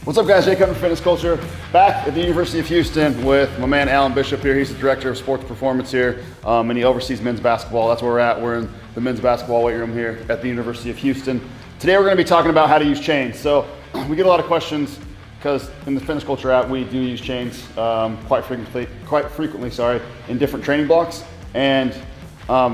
What's up guys, Jake from Fitness Culture, back at the University of Houston with my man Alan Bishop here. He's the director of sports performance here, and he oversees men's basketball. That's where we're at. We're in the men's basketball weight room here at the University of Houston. Today we're gonna be talking about how to use chains. So we get a lot of questions because in the Fitness Culture app, we do use chains quite frequently, in different training blocks. And I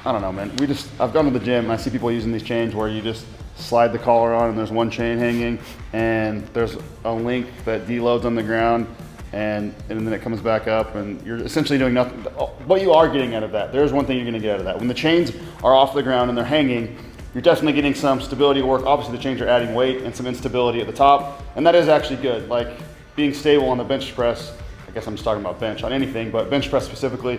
don't know, man, I've gone to the gym and I see people using these chains where you just slide the collar on and there's one chain hanging and there's a link that deloads on the ground and then it comes back up and you're essentially doing nothing. What you are getting out of that, there's one thing you're gonna get out of that. When the chains are off the ground and they're hanging, you're definitely getting some stability work. Obviously the chains are adding weight and some instability at the top, and that is actually good. Like being stable on the bench press, I guess I'm just talking about bench on anything, but bench press specifically,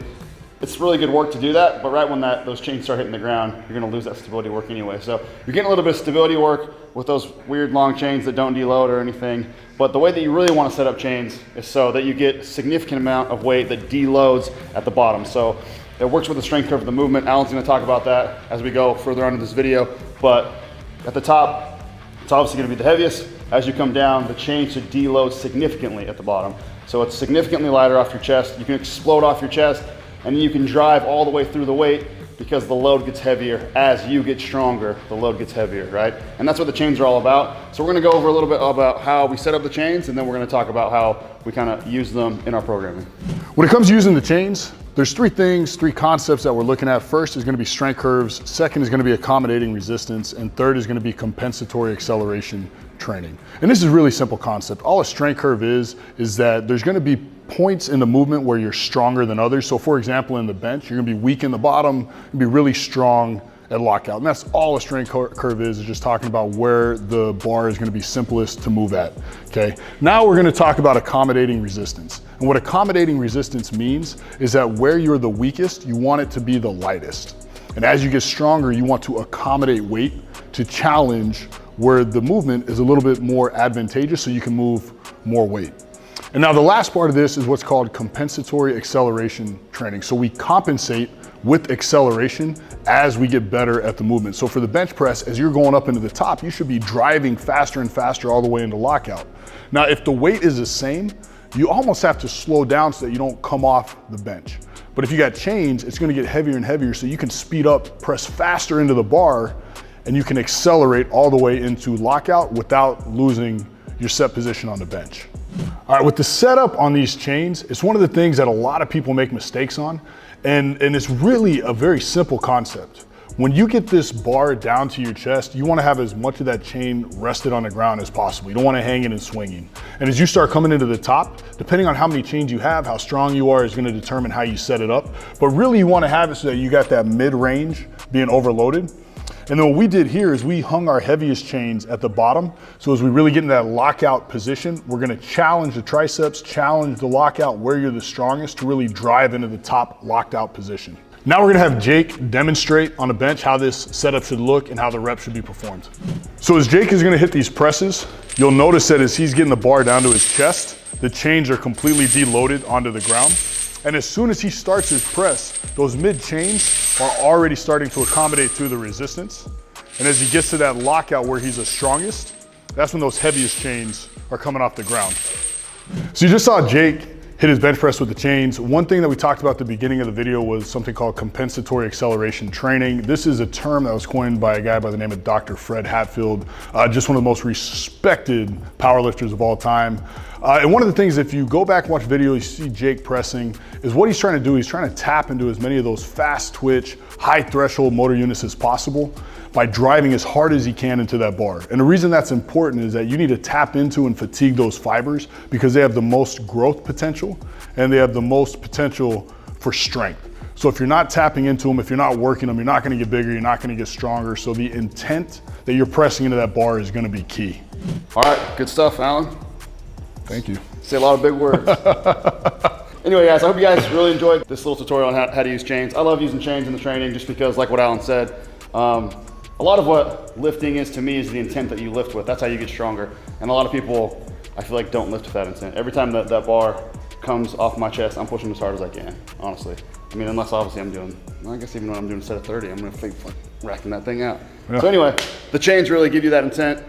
it's really good work to do that, but right when those chains start hitting the ground, you're gonna lose that stability work anyway. So you're getting a little bit of stability work with those weird long chains that don't deload or anything, but the way that you really wanna set up chains is so that you get a significant amount of weight that deloads at the bottom. So it works with the strength curve of the movement. Alan's gonna talk about that as we go further on in this video, but at the top, it's obviously gonna be the heaviest. As you come down, the chain should deload significantly at the bottom. So it's significantly lighter off your chest. You can explode off your chest, and then you can drive all the way through the weight because the load gets heavier. As you get stronger, the load gets heavier, right? And that's what the chains are all about. So we're gonna go over a little bit about how we set up the chains, and then we're gonna talk about how we kind of use them in our programming. When it comes to using the chains, there's three concepts that we're looking at. First is gonna be strength curves, second is gonna be accommodating resistance, and third is gonna be compensatory acceleration training. And this is a really simple concept. All a strength curve is that there's gonna be points in the movement where you're stronger than others. So for example, in the bench, you're gonna be weak in the bottom and be really strong at lockout. And that's all a strength curve is just talking about where the bar is gonna be simplest to move at, okay? Now we're gonna talk about accommodating resistance. And what accommodating resistance means is that where you're the weakest, you want it to be the lightest. And as you get stronger, you want to accommodate weight to challenge where the movement is a little bit more advantageous so you can move more weight. And now the last part of this is what's called compensatory acceleration training. So we compensate with acceleration as we get better at the movement. So for the bench press, as you're going up into the top, you should be driving faster and faster all the way into lockout. Now, if the weight is the same, you almost have to slow down so that you don't come off the bench. But if you got chains, it's gonna get heavier and heavier so you can speed up, press faster into the bar, and you can accelerate all the way into lockout without losing your set position on the bench. All right, with the setup on these chains, it's one of the things that a lot of people make mistakes on, and it's really a very simple concept. When you get this bar down to your chest, you wanna have as much of that chain rested on the ground as possible. You don't wanna hang it and swinging. And as you start coming into the top, depending on how many chains you have, how strong you are is gonna determine how you set it up. But really you wanna have it so that you got that mid-range being overloaded. And then what we did here is we hung our heaviest chains at the bottom. So as we really get in that lockout position, we're gonna challenge the triceps, challenge the lockout where you're the strongest to really drive into the top locked out position. Now we're gonna have Jake demonstrate on the bench how this setup should look and how the reps should be performed. So as Jake is gonna hit these presses, you'll notice that as he's getting the bar down to his chest, the chains are completely deloaded onto the ground. And as soon as he starts his press, those mid chains are already starting to accommodate through the resistance. And as he gets to that lockout where he's the strongest, that's when those heaviest chains are coming off the ground. So you just saw Jake hit his bench press with the chains. One thing that we talked about at the beginning of the video was something called compensatory acceleration training. This is a term that was coined by a guy by the name of Dr. Fred Hatfield, just one of the most respected powerlifters of all time. And one of the things, if you go back and watch videos, you see Jake pressing, is what he's trying to do, he's trying to tap into as many of those fast twitch, high threshold motor units as possible by driving as hard as he can into that bar. And the reason that's important is that you need to tap into and fatigue those fibers because they have the most growth potential and they have the most potential for strength. So if you're not tapping into them, if you're not working them, you're not gonna get bigger, you're not gonna get stronger. So the intent that you're pressing into that bar is gonna be key. All right, good stuff, Alan. Thank you. Say a lot of big words. Anyway, guys, I hope you guys really enjoyed this little tutorial on how to use chains. I love using chains in the training just because, like what Alan said, a lot of what lifting is to me is the intent that you lift with. That's how you get stronger. And a lot of people, I feel like, don't lift with that intent. Every time that bar comes off my chest, I'm pushing as hard as I can, honestly. I mean, unless obviously I'm doing, I guess even when I'm doing a set of 30, I'm gonna think like racking that thing out. Yeah. So anyway, the chains really give you that intent.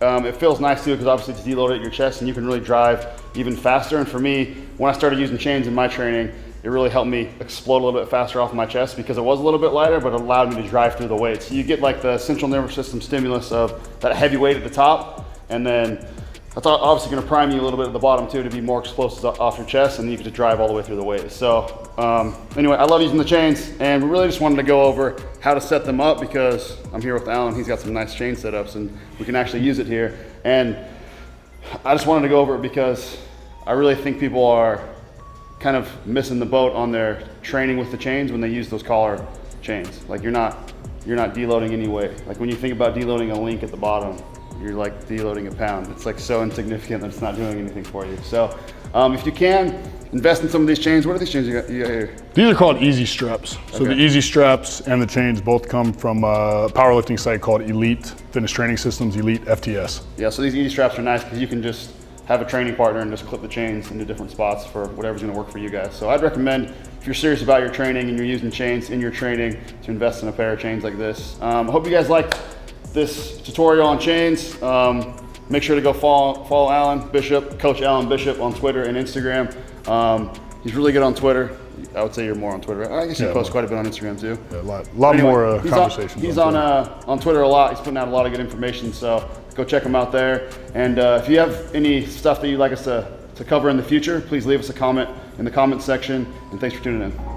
It feels nice too because obviously it's deloaded at your chest and you can really drive even faster. And for me, when I started using chains in my training, it really helped me explode a little bit faster off my chest because it was a little bit lighter, but it allowed me to drive through the weight. So you get like the central nervous system stimulus of that heavy weight at the top, and then that's obviously going to prime you a little bit at the bottom too to be more explosive off your chest, and then you can just drive all the way through the weight. So anyway, I love using the chains, and we really just wanted to go over how to set them up because I'm here with Alan. He's got some nice chain setups, and we can actually use it here. And I just wanted to go over it because I really think people are kind of missing the boat on their training with the chains when they use those collar chains. Like you're not deloading any weight. Like when you think about deloading a link at the bottom, you're like deloading a pound. It's like so insignificant that it's not doing anything for you. So if you can, invest in some of these chains. What are these chains you got here? These are called Easy Straps. So the Easy Straps and the chains both come from a powerlifting site called Elite Fitness Training Systems, Elite FTS. Yeah, so these Easy Straps are nice because you can just have a training partner and just clip the chains into different spots for whatever's gonna work for you guys. So I'd recommend, if you're serious about your training and you're using chains in your training, to invest in a pair of chains like this. I hope you guys liked this tutorial on chains. Make sure to go follow Alan Bishop, Coach Alan Bishop on Twitter and Instagram. He's really good on Twitter. I would say you're more on Twitter. I guess you post quite a bit on Instagram too. Yeah, a lot more conversations. He's on Twitter a lot. He's putting out a lot of good information, so go check him out there. And if you have any stuff that you'd like us to cover in the future, please leave us a comment in the comment section. And thanks for tuning in.